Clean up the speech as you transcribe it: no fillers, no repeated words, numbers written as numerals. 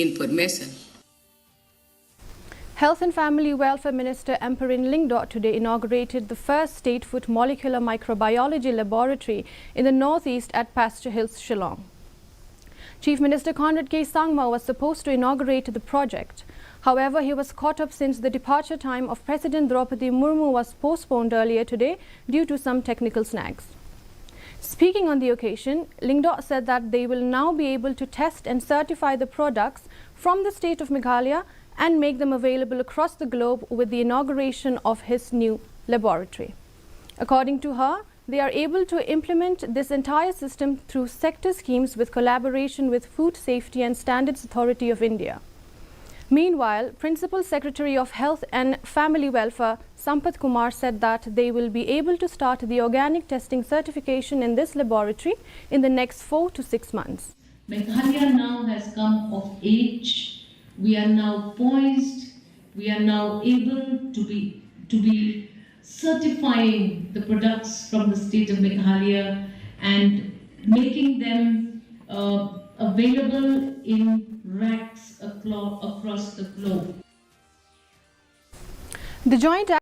information. Health and Family Welfare Minister Ampareen Lyngdoh today inaugurated the first state-of-the-art molecular microbiology laboratory in the northeast at Pasteur Hills, Shillong. Chief Minister Conrad K. Sangma was supposed to inaugurate the project. However, he was caught up since the departure time of President Draupadi Murmu was postponed earlier today due to some technical snags. Speaking on the occasion, Lyngdoh said that they will now be able to test and certify the products from the state of Meghalaya and make them available across the globe with the inauguration of his new laboratory. According to her, they are able to implement this entire system through sector schemes with collaboration with Food Safety and Standards Authority of India. Meanwhile, Principal Secretary of Health and Family Welfare, Sampath Kumar, said that they will be able to start the organic testing certification in this laboratory in the next 4 to 6 months. Meghalaya now has come of age. We are now poised. We are now able to be certifying the products from the state of Meghalaya and making them available in racks across the globe. The joint